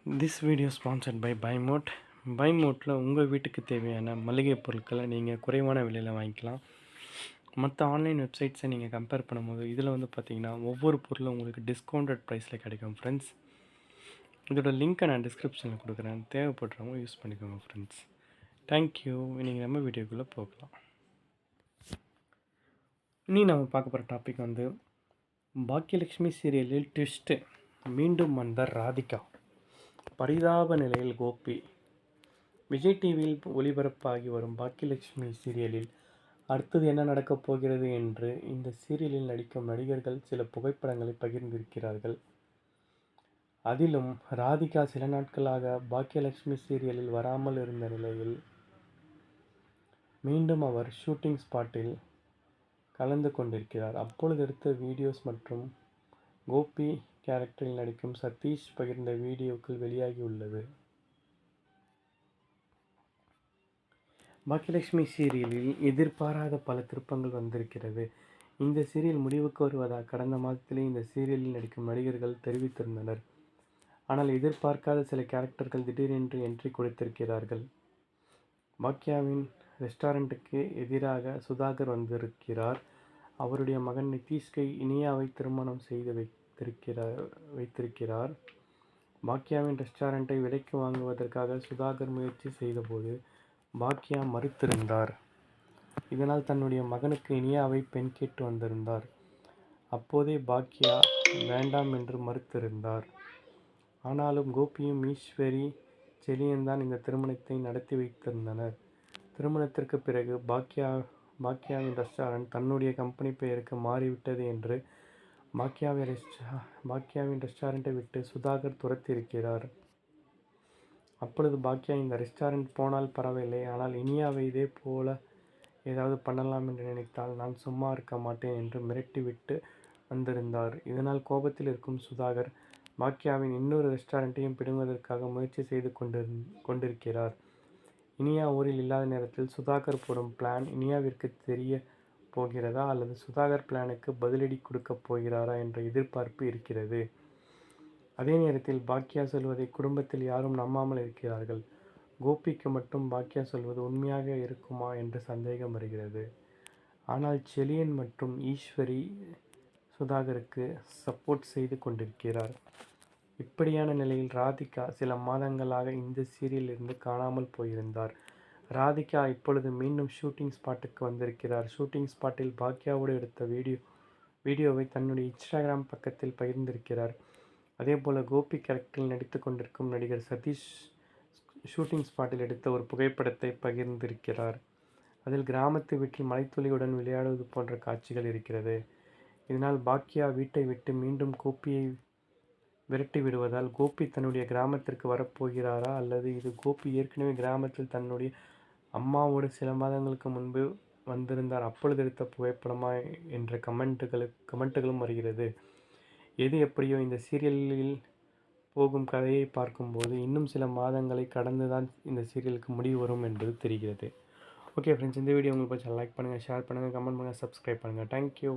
This video sponsored by பைமோட். பைமோட்டில் உங்கள் வீட்டுக்கு தேவையான மளிகை பொருட்களை நீங்கள் குறைவான விலையில் வாங்கிக்கலாம். மற்ற ஆன்லைன் வெப்சைட்ஸை நீங்கள் கம்பேர் பண்ணும்போது இதில் பார்த்தீங்கன்னா ஒவ்வொரு பொருளும் உங்களுக்கு டிஸ்கவுண்டட் ப்ரைஸில் கிடைக்கும் ஃப்ரெண்ட்ஸ். இதோட லிங்க்கை நான் டிஸ்கிரிப்ஷனில் கொடுக்குறேன், தேவைப்படுறவங்க யூஸ் பண்ணிக்கோங்க ஃப்ரெண்ட்ஸ். தேங்க்யூ. இன்றைக்கி நம்ம வீடியோக்குள்ளே போகலாம். இனி நம்ம பார்க்க போகிற டாபிக் பாக்கியலட்சுமி சீரியலில் ட்விஸ்ட்டு. மீண்டும் வந்த ராதிகா, பரிதாப நிலையில் கோபி. விஜய் டிவியில் ஒளிபரப்பாகி வரும் பாக்கியலட்சுமி சீரியலில் அடுத்தது என்ன நடக்கப் போகிறது என்று இந்த சீரியலில் நடிக்கும் நடிகர்கள் சில புகைப்படங்களை பகிர்ந்திருக்கிறார்கள். அதிலும் ராதிகா சில நாட்களாக பாக்கியலட்சுமி சீரியலில் வராமல் இருந்த நிலையில் மீண்டும் அவர் ஷூட்டிங் ஸ்பாட்டில் கலந்து கொண்டிருக்கிறார். அப்பொழுது எடுத்த வீடியோஸ் மற்றும் கோபி கேரக்டரில் நடிக்கும் சதீஷ் பகிர்ந்த வீடியோக்கள் வெளியாகியுள்ளது. பாக்கியலட்சுமி சீரியலில் எதிர்பாராத பல திருப்பங்கள் வந்திருக்கிறது. இந்த சீரியல் முடிவுக்கு வருவதாக கடந்த மாதத்திலே இந்த சீரியலில் நடிக்கும் நடிகர்கள் தெரிவித்திருந்தனர். ஆனால் எதிர்பார்க்காத சில கேரக்டர்கள் திடீரென்று என்ட்ரி கொடுத்திருக்கிறார்கள். பாக்கியாவின் ரெஸ்டாரண்ட்டுக்கு எதிராக சுதாகர் வந்திருக்கிறார். அவருடைய மகன் நிதிஷ்கை இனியாவை திருமணம் செய்து வைத்திருக்கிறார். பாக்கியாவின் ரெஸ்டாரண்ட்டை விலைக்கு வாங்குவதற்காக சுதாகர் முயற்சி செய்தபோது பாக்கியா மறுத்திருந்தார். இதனால் தன்னுடைய மகனுக்கு இனியாவை பெண் கேட்டு வந்திருந்தார். அப்போதே பாக்கியா வேண்டாம் என்று மறுத்திருந்தார். ஆனாலும் கோபியும் ஈஸ்வரி செலியன்தான் இந்த திருமணத்தை நடத்தி வைத்திருந்தனர். திருமணத்திற்கு பிறகு பாக்கியாவின் ரெஸ்டாரண்ட் தன்னுடைய கம்பெனி பெயருக்கு மாறிவிட்டது என்று பாக்கியாவின் ரெஸ்டாரண்ட்டை விட்டு சுதாகர் துரத்தியிருக்கிறார். அப்பொழுது பாக்கியா, இந்த ரெஸ்டாரண்ட் போனால் பரவாயில்லை, ஆனால் இனியாவை இதே போல ஏதாவது பண்ணலாம் என்று நினைத்தால் நான் சும்மா இருக்க மாட்டேன் என்று மிரட்டிவிட்டு வந்திருந்தார். இதனால் கோபத்தில் இருக்கும் சுதாகர் பாக்கியாவின் இன்னொரு ரெஸ்டாரண்ட்டையும் பிடுங்குவதற்காக முயற்சி செய்து கொண்டிருக்கிறார். இனியா ஊரில் இல்லாத நேரத்தில் சுதாகர் போடும் பிளான் இனியாவிற்கு தெரிய போகிறதா அல்லது சுதாகர் பிளானுக்கு பதிலடி கொடுக்கப் போகிறாரா என்ற எதிர்பார்ப்பு இருக்கிறது. அதே நேரத்தில் பாக்கியா சொல்வதை குடும்பத்தில் யாரும் நம்பாமல் இருக்கிறார்கள். கோபிக்கு மட்டும் பாக்கியா சொல்வது உண்மையாக இருக்குமா என்ற சந்தேகம் வருகிறது. ஆனால் செலியன் மற்றும் ஈஸ்வரி சுதாகருக்கு சப்போர்ட் செய்து கொண்டிருக்கிறார். இப்படியான நிலையில் ராதிகா சில மாதங்களாக இந்த சீரியலில் இருந்து காணாமல் போயிருந்தார். ராதிகா இப்பொழுது மீண்டும் ஷூட்டிங் ஸ்பாட்டுக்கு வந்திருக்கிறார். ஷூட்டிங் ஸ்பாட்டில் பாக்கியாவோடு எடுத்த வீடியோவை தன்னுடைய இன்ஸ்டாகிராம் பக்கத்தில் பகிர்ந்திருக்கிறார். அதேபோல கோபி கேரக்டரில் நடித்து கொண்டிருக்கும் நடிகர் சதீஷ் ஷூட்டிங் ஸ்பாட்டில் எடுத்த ஒரு புகைப்படத்தை பகிர்ந்திருக்கிறார். அதில் கிராமத்து வீட்டில் மலைத்துளியுடன் விளையாடுவது போன்ற காட்சிகள் இருக்கிறது. இதனால் பாக்கியா வீட்டை விட்டு மீண்டும் கோபியை விரட்டி விடுவதால் கோபி தன்னுடைய கிராமத்திற்கு வரப்போகிறாரா அல்லது இது கோபி ஏற்கனவே கிராமத்தில் தன்னுடைய அம்மாவோடு சில மாதங்களுக்கு முன்பு வந்திருந்தார் அப்பொழுது எடுத்த புகைப்படமா என்ற கமெண்ட்டுகளும் வருகிறது. எது எப்படியோ இந்த சீரியலில் போகும் கதையை பார்க்கும்போது இன்னும் சில மாதங்களை கடந்துதான் இந்த சீரியலுக்கு முடிவு வரும் என்பது தெரிகிறது. ஓகே ஃப்ரெண்ட்ஸ், இந்த வீடியோ உங்களுக்கு பிடிச்சா லைக் பண்ணுங்கள், ஷேர் பண்ணுங்கள், கமெண்ட் பண்ணுங்கள், சப்ஸ்கிரைப் பண்ணுங்கள். தேங்க்யூ.